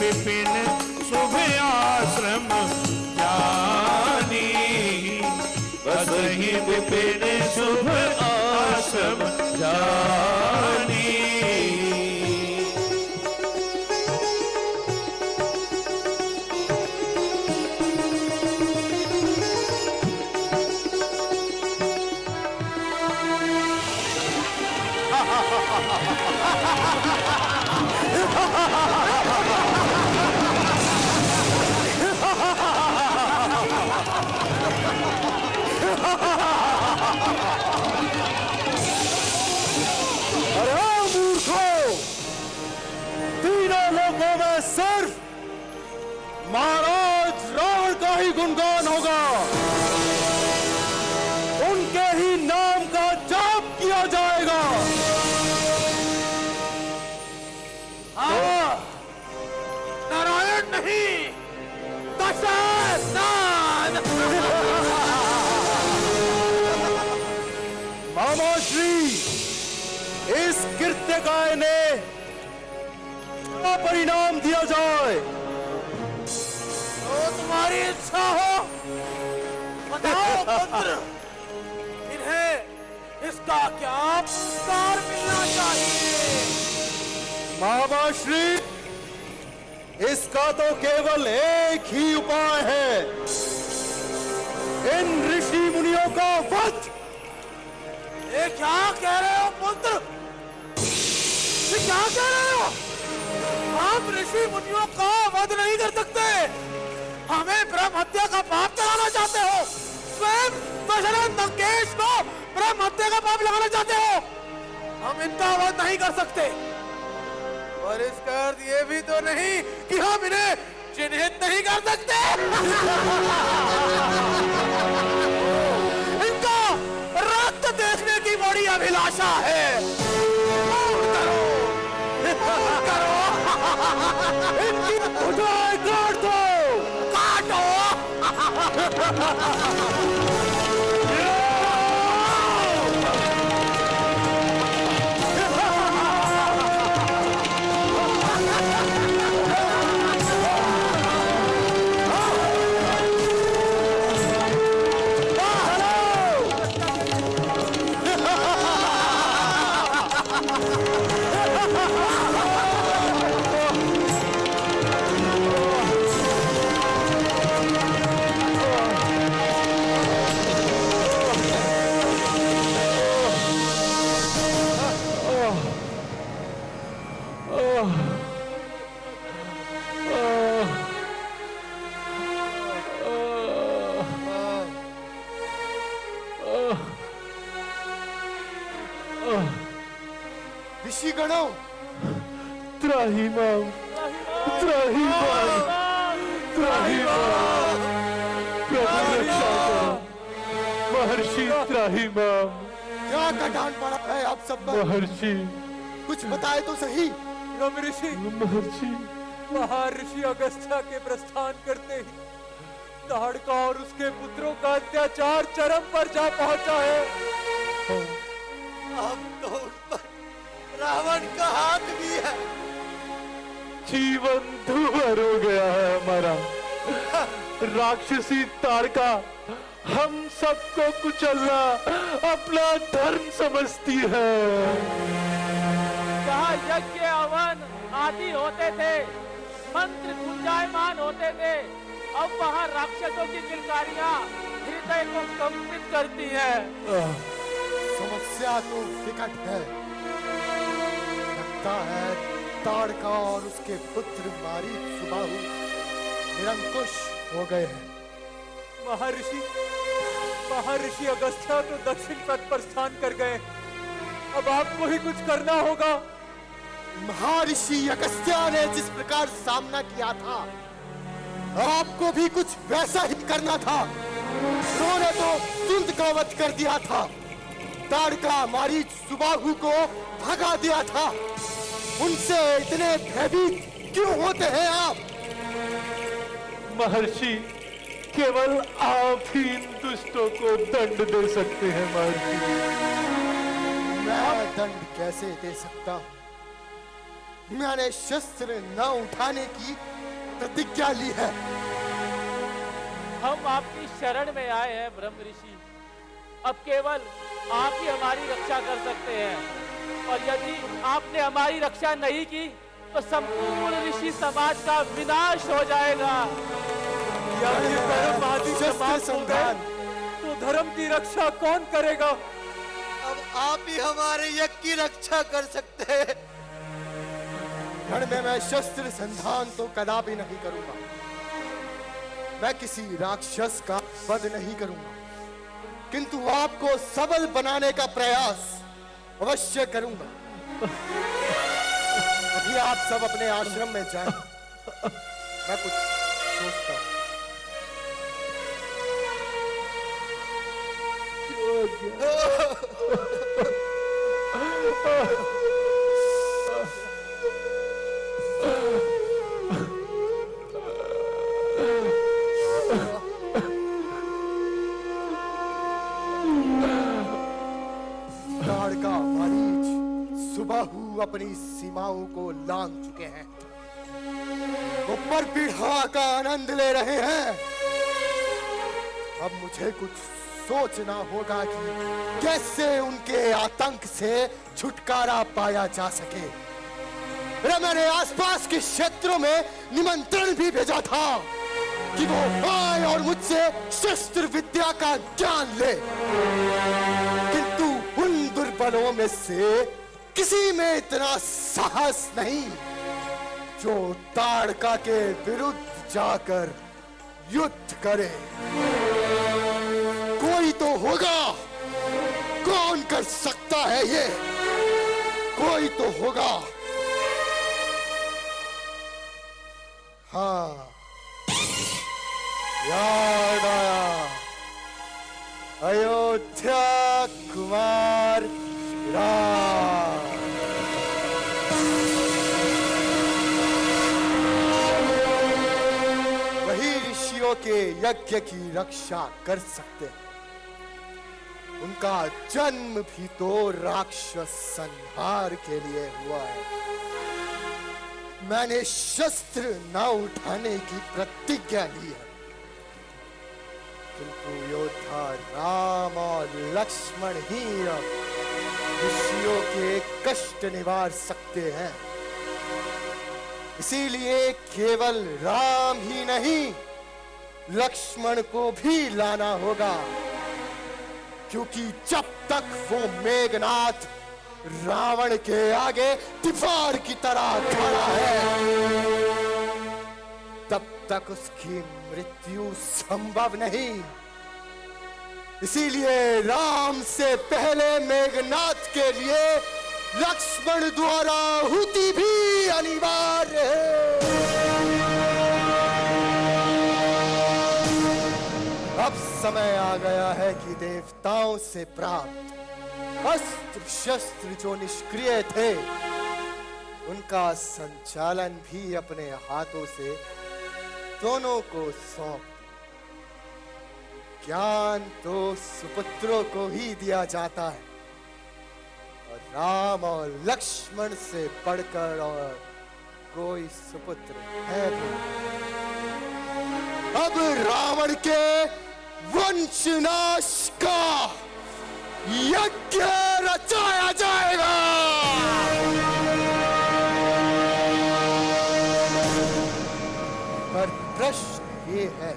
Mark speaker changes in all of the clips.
Speaker 1: विपिन शुभ आश्रम जानी, बसहि विपिन शुभ आश्रम जानी।
Speaker 2: अरे मूर्खों, तीनों लोगों में सिर्फ महाराज रावण का ही गुणगान होगा, उनके ही नाम का जाप किया जाएगा।
Speaker 3: हाँ, नारायण नहीं, दशानन।
Speaker 2: मामा श्री, इस कृत्य का इन्हें क्या परिणाम दिया जाए?
Speaker 3: तो तुम्हारी इच्छा हो बताओ पुत्र, इन्हें इसका क्या पुरस्कार मिलना चाहिए?
Speaker 2: मामा श्री, इसका तो केवल एक ही उपाय है, इन ऋषि मुनियों का वध।
Speaker 3: ये क्या कह रहे हो पुत्र? ये क्या कह रहे हो? आप ऋषि मुनियों का वध नहीं कर सकते, हमें ब्रह्म हत्या का पाप चढ़ाना चाहते हो, स्वयं दशरथ लंकेश को ब्रह्म हत्या का पाप लगाना चाहते हो। हम इनका वध नहीं कर सकते, और इसका अर्थ ये भी तो नहीं कि हम इन्हें चिन्हित नहीं कर सकते। इनका रक्त देखने की बड़ी अभिलाषा है। करो, करो।
Speaker 2: इनकी भुजाएं काट दो,
Speaker 3: काटो।
Speaker 2: ऋषिगणों, त्राहिमाम, त्राहिमाम, त्राहिमाम, प्रभु रक्षा करो, महर्षि त्राहिमाम।
Speaker 4: क्या कटान पड़ा है आप सब पर?
Speaker 2: महर्षि,
Speaker 4: कुछ बताए तो सही।
Speaker 5: ऋषि,
Speaker 2: महर्षि,
Speaker 5: महर्षि अगस्त्य के प्रस्थान करते ही ताड़का और उसके पुत्रों का अत्याचार चरम पर जा पहुंचा है।
Speaker 3: अब तो उन पर रावण का हाथ भी है।
Speaker 2: जीवन धूवर हो गया है हमारा। राक्षसी ताड़का हम सबको कुचलना अपना धर्म समझती है।
Speaker 5: जहाँ यज्ञ हवन आदि होते थे, मंत्र गुंजायमान होते थे, अब वहाँ राक्षसों की किलकारियाँ हृदय को कंपित करती है।
Speaker 4: समस्या तो विकट है। लगता है ताड़का और उसके पुत्र मारीच सुबाहु निरंकुश हो गए हैं।
Speaker 5: महर्षि अगस्त्य तो दक्षिण पथ पर स्थान कर गए। अब आपको ही कुछ करना होगा।
Speaker 4: महर्षि अगस्त्य ने जिस प्रकार सामना किया था, आपको भी कुछ वैसा ही करना था। उन्होंने तो सुंद का वध कर दिया था, ताड़का मारीच सुबाहु को भगा दिया था। उनसे इतने भयभीत क्यों होते हैं आप?
Speaker 2: महर्षि, केवल आप ही इन दुष्टों को दंड दे सकते हैं। महर्षि,
Speaker 4: मैं दंड कैसे दे सकता हूं? मैंने शस्त्र न उठाने की प्रतिज्ञा ली है।
Speaker 5: हम आपकी शरण में आए हैं ब्रह्म ऋषि। अब केवल आप ही हमारी रक्षा कर सकते हैं, और यदि आपने हमारी रक्षा नहीं की तो संपूर्ण ऋषि समाज का विनाश हो जाएगा।
Speaker 3: यदि धर्म आदि
Speaker 4: शस्त्र
Speaker 3: समाप्त हो गए,
Speaker 4: संधान।
Speaker 3: तो धर्म की रक्षा कौन करेगा?
Speaker 4: अब आप ही हमारे यज्ञ की रक्षा कर सकते हैं। रण में मैं शस्त्र संधान तो कदापि नहीं करूंगा। मैं किसी राक्षस का वध नहीं करूंगा, किंतु आपको सबल बनाने का प्रयास अवश्य करूंगा। अभी आप सब अपने आश्रम में जाएं। मैं कुछ सोचता हूं। ताड़का मरीच सुबाहु अपनी सीमाओं को लांघ चुके हैं। वो परपीड़ा का आनंद ले रहे हैं। अब मुझे कुछ सोचना होगा कि कैसे उनके आतंक से छुटकारा पाया जा सके। मैंने आसपास के क्षेत्रों में निमंत्रण भी भेजा था कि वो आए और मुझसे शस्त्र विद्या का ज्ञान ले, किंतु उन दुर्बलों में से किसी में इतना साहस नहीं जो ताड़का के विरुद्ध जाकर युद्ध करे। कोई तो होगा। कौन कर सकता है ये? कोई तो होगा। हाँ, याद आया। अयोध्या कुमार राम। वही ऋषियों के यज्ञ की रक्षा कर सकते हैं। उनका जन्म भी तो राक्षस संहार के लिए हुआ है। मैंने शस्त्र न उठाने की प्रतिज्ञा ली है, किंतु योद्धा राम और लक्ष्मण ही अब ऋषियों के कष्ट निवार सकते हैं। इसीलिए केवल राम ही नहीं, लक्ष्मण को भी लाना होगा, क्योंकि जब तक वो मेघनाथ रावण के आगे दीवार की तरह खड़ा है, तब तक उसकी मृत्यु संभव नहीं। इसीलिए राम से पहले मेघनाथ के लिए लक्ष्मण द्वारा आहुति भी अनिवार्य है। अब समय आ गया है कि देवताओं से प्राप्त अस्त्र शस्त्र जो निष्क्रिय थे, उनका संचालन भी अपने हाथों से दोनों को सौंप। ज्ञान तो सुपुत्रों को ही दिया जाता है, और राम और लक्ष्मण से बढ़कर और कोई सुपुत्र है भी। अब रावण के वंशनाश का यज्ञ रचाया जाएगा। पर प्रश्न ये है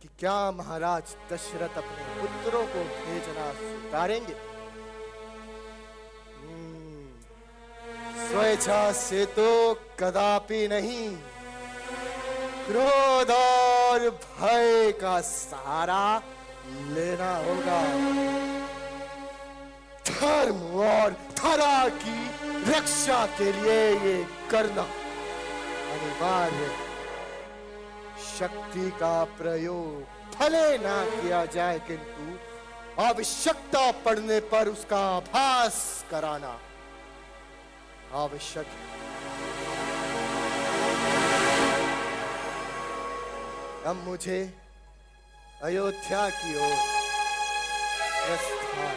Speaker 4: कि क्या महाराज दशरथ अपने पुत्रों को भेजना स्वीकारेंगे? स्वेच्छा से तो कदापि नहीं। क्रोध और भय का सहारा लेना होगा। धर्म और धरा की रक्षा के लिए ये करना अनिवार्य। शक्ति का प्रयोग भले ना किया जाए, किंतु आवश्यकता पड़ने पर उसका आभास कराना आवश्यक है। अब मुझे अयोध्या की ओर प्रस्थान